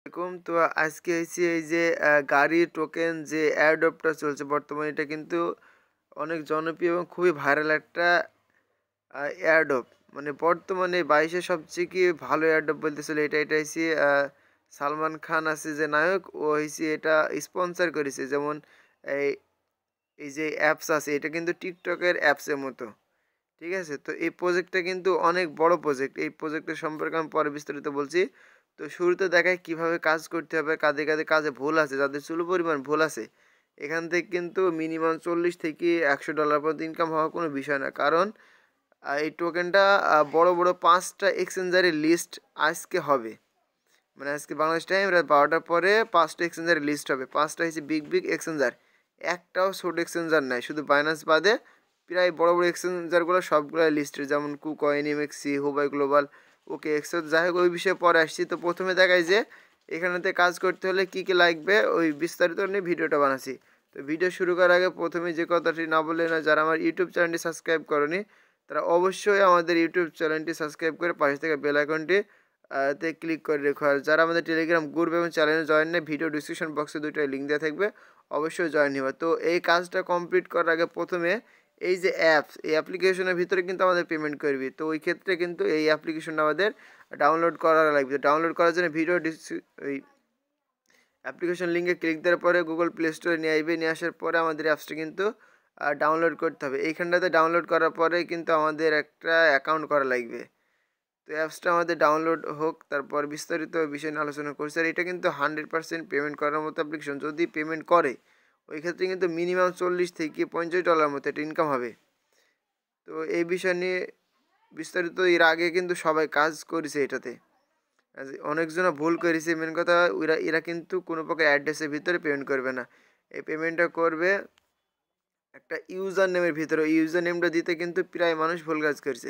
এরকম তো আজকে হয়েছে এই যে গাড়ি টোকেন যে অ্যাডপটা চলছে বর্তমানে, এটা কিন্তু অনেক জনপ্রিয় এবং খুবই ভাইরাল একটা এয়ারডপ। মানে বর্তমানে 22-এ সবচেয়ে কি ভালো এয়ারডপ বলতেছিল, এটা হয়েছে সালমান খান আছে যে নায়ক, ও হয়েছে এটা স্পন্সর করেছে। যেমন এই এই যে অ্যাপস আছে, এটা কিন্তু টিকটকের অ্যাপসের মতো। ঠিক আছে, তো এই প্রজেক্টটা কিন্তু অনেক বড় প্রজেক্ট। এই প্রজেক্টের সম্পর্কে আমি পরে বিস্তারিত বলছি। তো শুরুতে দেখায় কিভাবে কাজ করতে হবে, কাদের কাদের কাজে ভুল আছে, যাদের চুলো পরিমাণ ভুল আছে এখান থেকে কিন্তু মিনিমাম $40 থেকে $100 পর্যন্ত ইনকাম হওয়া কোনো বিষয় না। কারণ এই টোকেনটা বড় বড় 5টা এক্সচেঞ্জারের লিস্ট আজকে হবে। মানে আজকে বাংলাদেশ টাইম রাত 12টার পরে 5টা এক্সচেঞ্জারের লিস্ট হবে। 5টা হচ্ছে বিগ বিগ এক্সচেঞ্জার, একটাও ছোট এক্সচেঞ্জার নাই, শুধু বাইন্যান্স বাদে প্রায় বড় বড় এক্সচেঞ্জারগুলো সবগুলো লিস্টেড, যেমন কুকয়েন, এমএক্সি, হুবাই গ্লোবাল, ওকে এক্সেস। যাই হোক, ওই বিষয়ে পরে আসছি। তো প্রথমে দেখাই যে এখানেতে কাজ করতে হলে কী কী লাগবে, ওই বিস্তারিত নিয়ে ভিডিওটা বানাচ্ছি। তো ভিডিও শুরু করার আগে প্রথমে যে কথাটি না বললে না, যারা আমার ইউটিউব চ্যানেলটি সাবস্ক্রাইব করনি তারা অবশ্যই আমাদের ইউটিউব চ্যানেলটি সাবস্ক্রাইব করে পাশে থেকে বেল আইকনটি তে ক্লিক করে রেখো। আর যারা আমাদের টেলিগ্রাম গ্রুপ এবং চ্যানেলে জয়েন নেই, ভিডিও ডিসক্রিপশন বক্সে দুইটাই লিঙ্ক দেওয়া থাকবে, অবশ্যই জয়েন হবে। তো এই কাজটা কমপ্লিট করার আগে প্রথমে এই যে অ্যাপস, এই অ্যাপ্লিকেশনের ভিতরে কিন্তু আমাদের পেমেন্ট করবি। তো ওই ক্ষেত্রে কিন্তু এই অ্যাপ্লিকেশনটা আমাদের ডাউনলোড করা লাগবে। ডাউনলোড করার জন্য ওই অ্যাপ্লিকেশন লিঙ্কে ক্লিক দেওয়ার পরে গুগল প্লে স্টোরে নিয়ে আসবে। নিয়ে আসার পরে আমাদের অ্যাপসটা কিন্তু ডাউনলোড করতে হবে। এইখানটাতে ডাউনলোড করার পরে কিন্তু আমাদের একটা অ্যাকাউন্ট করা লাগবে। তো অ্যাপসটা আমাদের ডাউনলোড হোক, তারপর বিস্তারিত বিষয় নিয়ে আলোচনা করছি। আর এটা কিন্তু 100% পেমেন্ট করার মতো অ্যাপ্লিকেশন। যদি পেমেন্ট করে ওই ক্ষেত্রে কিন্তু মিনিমাম $40 থেকে $50 মতো এটা ইনকাম হবে। তো এই বিষয় নিয়ে বিস্তারিত এর আগে কিন্তু সবাই কাজ করেছে এটাতে, অনেকজনা ভুল করেছে। মেন কথা এরা কিন্তু কোনো প্রকার অ্যাড্রেসের ভিতরে পেমেন্ট করবে না, এই পেমেন্টটা করবে একটা ইউজার নেমের ভিতরে। ইউজার নেমটা দিতে কিন্তু প্রায় মানুষ ভুল কাজ করছে,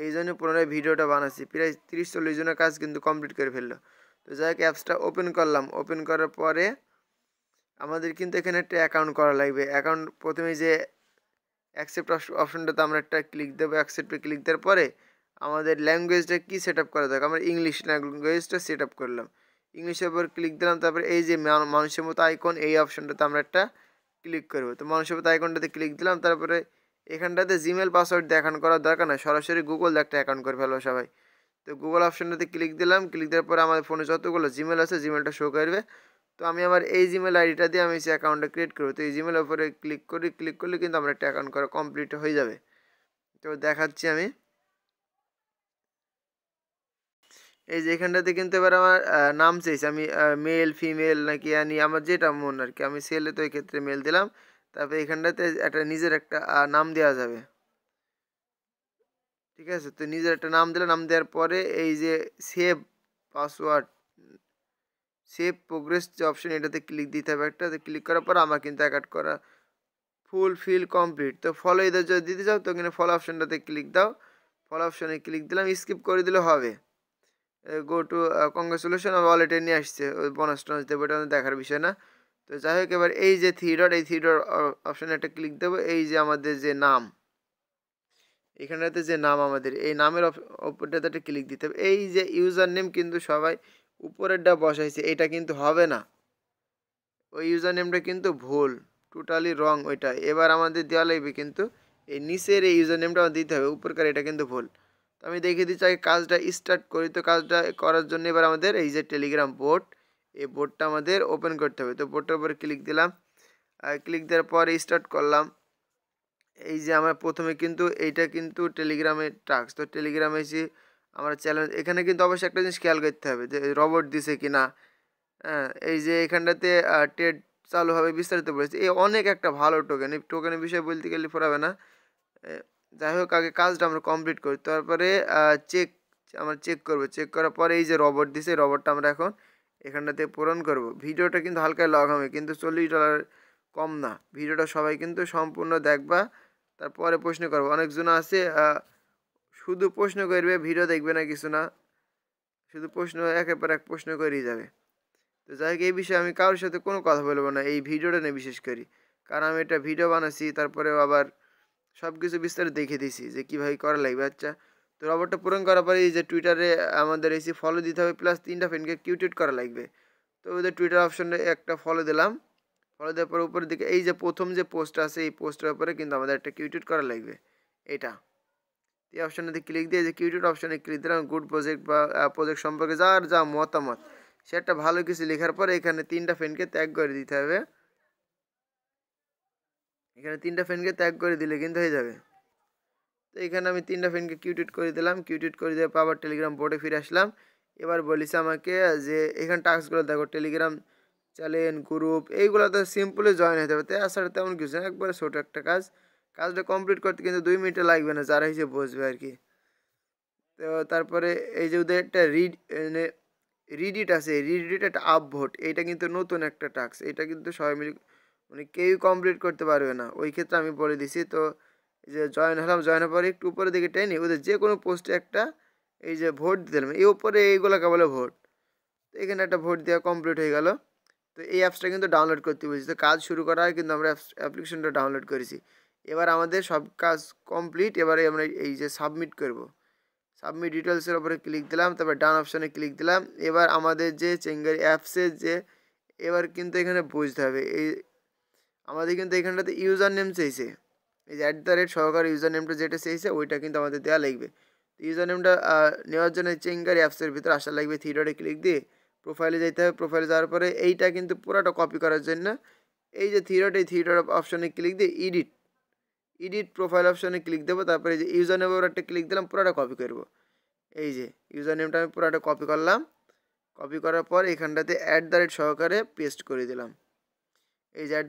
এই জন্য পুনরায় ভিডিওটা বানাচ্ছি। প্রায় 30-40 জনের কাজ কিন্তু কমপ্লিট করে ফেললো। তো যাই হোক, অ্যাপসটা ওপেন করলাম। ওপেন করার পরে আমাদের কিন্তু এখানে একটা অ্যাকাউন্ট করা লাগবে। অ্যাকাউন্ট প্রথমে যে অ্যাকসেপ্ট অপশনটাতে আমরা একটা ক্লিক দেবো। অ্যাকসেপ্টে ক্লিক দেওয়ার পরে আমাদের ল্যাঙ্গুয়েজটা কী সেট আপ করা দরকার, আমরা ইংলিশ ল্যাঙ্গুয়েজটা সেট আপ করলাম। ইংলিশের উপর ক্লিক দিলাম। তারপরে এই যে মানুষের মতো আইকন, এই অপশনটাতে আমরা একটা ক্লিক করবো। তো মানুষের মতো আইকনটাতে ক্লিক দিলাম। তারপরে এখানটাতে জিমেল পাসওয়ার্ড দেখানো করার দরকার না, সরাসরি গুগল একটা অ্যাকাউন্ট করে ফেলবো সবাই। তো গুগল অপশনটাতে ক্লিক দিলাম। ক্লিক দেওয়ার পরে আমাদের ফোনে যতগুলো জিমেল আছে জিমেলটা শো করবে। তো আমি আমার এই জিমেল আইডিটা দিয়ে আমি সেই অ্যাকাউন্টটা ক্রিয়েট করবো। তো এই জিমেলের উপরে ক্লিক করলে কিন্তু আমরা একটা অ্যাকাউন্ট করা কমপ্লিট হয়ে যাবে। তো দেখাচ্ছি আমি, এই যে এখানটাতে কিন্তু এবার আমার নাম চাইছে, আমি মেল ফিমেল নাকি আনি, আমার যেটা মন আর কি। আমি সেলে, তো এই ক্ষেত্রে মেল দিলাম। তারপরে এখানটাতে একটা নিজের একটা নাম দেওয়া যাবে। ঠিক আছে, তো নিজের একটা নাম দিলাম। নাম দেওয়ার পরে এই যে সেভ পাসওয়ার্ড, সেভ প্রোগ্রেস যে অপশন, এটাতে ক্লিক দিতে হবে একটা। ক্লিক করার পর আমার কিন্তু অ্যাকাউন্ট করা ফুলফিল কমপ্লিট। তো ফলো এদের যদি দিতে চাও তো এখানে ফলো অপশনটাতে ক্লিক দাও। ফলো অপশনে ক্লিক দিলাম, স্কিপ করে দিলে হবে। গো টু কংগ্রেচুলেশন, ওয়ালেটে নিয়ে আসছে, ওই বোনাস টোনাস দেবো, এটা দেখার বিষয় না। তো যাই হোক, এবার এই যে থ্রি ডট, এই থ্রি ডট অপশানে একটা ক্লিক দেবো। এই যে আমাদের যে নাম, এখানটাতে যে নাম আমাদের, এই নামের উপরটাতে একটা ক্লিক দিতে হবে। এই যে ইউজার নেম কিন্তু সবাই উপরেরটা বসাইছে, এটা কিন্তু হবে না, ওই ইউজার নেমটা কিন্তু ভুল, টোটালি রং ওইটা। এবার আমাদের দেওয়া লাগবে কিন্তু এই নিচের এই ইউজার নেমটা দিতে হবে, উপরকার এটা কিন্তু ভুল। তো আমি দেখিয়ে দিচ্ছি আগে কাজটা স্টার্ট করি। তো কাজটা করার জন্য এবার আমাদের এই যে টেলিগ্রাম বোট, এই বোটটা আমাদের ওপেন করতে হবে। তো বোটটার উপরে ক্লিক দিলাম। ক্লিক দেওয়ার পরে স্টার্ট করলাম। এই যে আমার প্রথমে কিন্তু এইটা কিন্তু টেলিগ্রামের টাস্ক। তো টেলিগ্রামে এসে আমরা চ্যালেঞ্জ, এখানে কিন্তু অবশ্যই একটা জিনিস খেয়াল করতে হবে যে রবট দিছে কি না। হ্যাঁ, এই যে এখানটাতে ট্রেড চালু হবে, বিস্তারিত বলেছে। এই অনেক একটা ভালো টোকেন, এই টোকেনের বিষয়ে বলতে গেলে ফোরাবে না। যাই হোক, আগে কাজটা আমরা কমপ্লিট করি, তারপরে আমরা চেক করবো। চেক করার পরে এই যে রবট দিছে, রবটটা আমরা এখন এখানটাতে পূরণ করব। ভিডিওটা কিন্তু হালকা লং হবে, কিন্তু $40 কম না। ভিডিওটা সবাই কিন্তু সম্পূর্ণ দেখবা, তারপরে প্রশ্ন করবো। অনেকজন আছে শুধু প্রশ্ন করবে, ভিডিও দেখবে না, কিছু না, শুধু প্রশ্ন একের পর এক প্রশ্ন করেই যাবে। তো যাই হোক, এই বিষয়ে আমি কারোর সাথে কোনো কথা বলবো না এই ভিডিওটা নিয়ে বিশেষ করি, কারণ আমি এটা ভিডিও বানাচ্ছি, তারপরেও আবার সব কিছু বিস্তারিত দেখিয়ে দিয়েছি যে কীভাবে করা লাগবে। আচ্ছা, তো রবটটা পূরণ করার পরে এই যে টুইটারে আমাদের এসে ফলো দিতে হবে, প্লাস 3টা ফ্রেন্ডকে কিউটেড করা লাগবে। তো ওদের টুইটার অপশনে একটা ফলো দিলাম, ফলো দেওয়ার পর উপরের দিকে এই যে প্রথম যে পোস্ট আছে এই পোস্টের উপরে কিন্তু আমাদের একটা কিউটিউট করা লাগবে। এটা এই অপশানে ক্লিক দিয়ে যে কিউটিউট অপশানে ক্লিক দিলাম। গুড প্রজেক্ট বা প্রজেক্ট সম্পর্কে যার যা মতামত সে একটা ভালো কিছু লেখার পরে এখানে 3টা ফ্রেন্ডকে ত্যাগ করে দিতে হবে। এখানে 3টা ফ্রেন্ডকে ত্যাগ করে দিলে কিন্তু হয়ে যাবে। তো এখানে আমি 3টা ফ্রেন্ডকে কিউটিউট করে দিলাম। কিউটিউট করে দেওয়ার পর আবার টেলিগ্রাম বোর্ডে ফিরে আসলাম। এবার বলিস আমাকে যে এখানে টাস্কগুলো দেখো, টেলিগ্রাম চ্যানেল গ্রুপ এইগুলো তো সিম্পলি জয়েন হতে হবে, তাছাড়া তেমন কিছু না, একবারে ছোটো একটা কাজ। কাজটা কমপ্লিট করতে কিন্তু 2 মিনিটে লাগবে না, যারা হিসেবে বসবে আর কি। তো তারপরে এই যে ওদের একটা রিডিট আছে, রিডিট একটা আপভোট, এইটা কিন্তু নতুন একটা টাস্ক, এটা কিন্তু সবাই মিলে মানে কেউই কমপ্লিট করতে পারবে না, ওই ক্ষেত্রে আমি বলে দিছি। তো এই যে জয়েন হলাম, জয়েন হওয়ার পরে একটু উপরের দিকে টেনে ওদের যে কোনো পোস্টে একটা এই যে ভোট দিতে দিলাম, এই উপরে এইগুলোকে বলে ভোট। তো এখানে একটা ভোট দেওয়া কমপ্লিট হয়ে গেল। তো এই অ্যাপসটা কিন্তু ডাউনলোড করতে বলছি, তো কাজ শুরু করা হয় কিন্তু আমরা অ্যাপ্লিকেশনটা ডাউনলোড করেছি। এবার আমাদের সব কাজ কমপ্লিট, এবারে আমরা এই যে সাবমিট করব, সাবমিট ডিটেলসের উপরে ক্লিক দিলাম, তারপর ডান অপশানে ক্লিক দিলাম। এবার আমাদের যে চিঙ্গারি অ্যাপসের যে এবার কিন্তু এখানে বুঝতে হবে এই আমাদের কিন্তু এখানটাতে ইউজার নেম চাইছে, এই যে @ ইউজার নেমটা যেটা চাইছে ওইটা কিন্তু আমাদের দেওয়া লাগবে। ইউজার নেমটা নেওয়ার জন্য চিঙ্গারি অ্যাপসের ভিতরে আসা লাগবে, 3 ডটে ক্লিক দিয়ে প্রোফাইলে যেতে হবে। প্রোফাইলে যাওয়ার পরে এইটা কিন্তু পুরোটা কপি করার জন্য এই যে 3 ডট অপশানে ক্লিক দিয়ে এডিট প্রোফাইল অপশানে ক্লিক দেবো। তারপরে এই যে ইউজার নেম একটা ক্লিক দিলাম, পুরোটা কপি করব। এই যে ইউজার নেমটা আমি পুরোটা কপি করলাম, কপি করার পর এখানটাতে @ পেস্ট করে দিলাম। এই যে @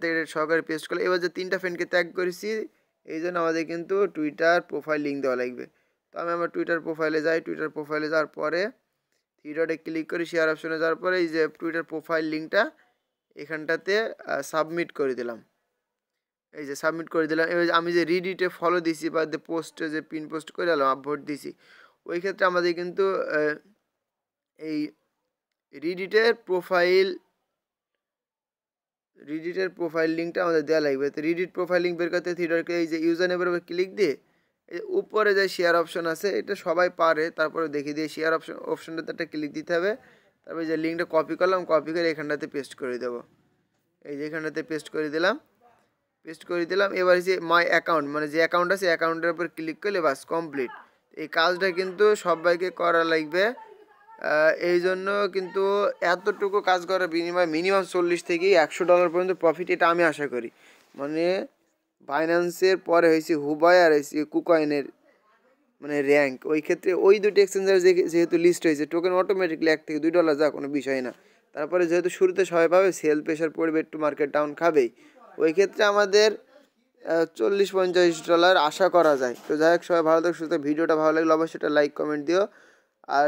পেস্ট করলে এবার যে 3টা ফ্রেন্ডকে ট্যাগ করেছি এই জন্য আমাদের কিন্তু টুইটার প্রোফাইল লিঙ্ক দেওয়া লাগবে। তো আমি আমার টুইটার প্রোফাইলে যাই, টুইটার প্রোফাইলে যাওয়ার পরে 3 ডটে ক্লিক করি, শেয়ার অপশনে যাওয়ার পরে এই যে টুইটার প্রোফাইল লিঙ্কটা এখানটাতে সাবমিট করে দিলাম। এই যে সাবমিট করে দিলাম। এবার আমি যে রিডিটে ফলো দিছি বা পোস্টে যে পিন পোস্ট করে দিলাম আপভোট দিছি, ওই ক্ষেত্রে আমাদের কিন্তু এই রিডিটের প্রোফাইল লিঙ্কটা আমাদের দেওয়া লাগবে। তো রিডিট প্রোফাইল লিঙ্ক বের করতে 3 ডটে এই যে ইউজার নেমের উপর ক্লিক দিয়ে এই উপরে যে শেয়ার অপশন আছে এটা সবাই পারে, তারপরে দেখিয়ে দিয়ে শেয়ার অপশনটাতে একটা ক্লিক দিতে হবে। তারপরে যে লিঙ্কটা কপি করলাম, কপি করে এখানটাতে পেস্ট করে দেবো। এই যে এখানটাতে পেস্ট করে দিলাম। এবার যে মাই অ্যাকাউন্ট মানে যে অ্যাকাউন্ট আছে অ্যাকাউন্টের উপর ক্লিক করলে বাস কমপ্লিট। এই কাজটা কিন্তু সবাইকে করা লাগবে, এই জন্য কিন্তু এতটুকু কাজ করার বিনিময়ে মিনিমাম 40 থেকে $100 পর্যন্ত প্রফিট, এটা আমি আশা করি। মানে বাইন্যান্সের পরে হয়েছে হুবাই আর হয়েছে কুকয়েনের মানে র্যাঙ্ক, ওই ক্ষেত্রে ওই দুটি এক্সচেঞ্জার যেহেতু লিস্ট হয়েছে টোকেন অটোমেটিকলি $1 থেকে $2 যা কোনো বিষয় না। তারপরে যেহেতু শুরুতে সবাই পাবে, সেল প্রেশার পড়বে, একটু মার্কেট ডাউন খাবেই, ওই ক্ষেত্রে আমাদের $40-50 আশা করা যায়। তো যাই হোক, সবাই ভালো থাকো সুস্থ। ভিডিওটা ভালো লাগলে অবশ্যই একটা লাইক কমেন্ট দিও, আর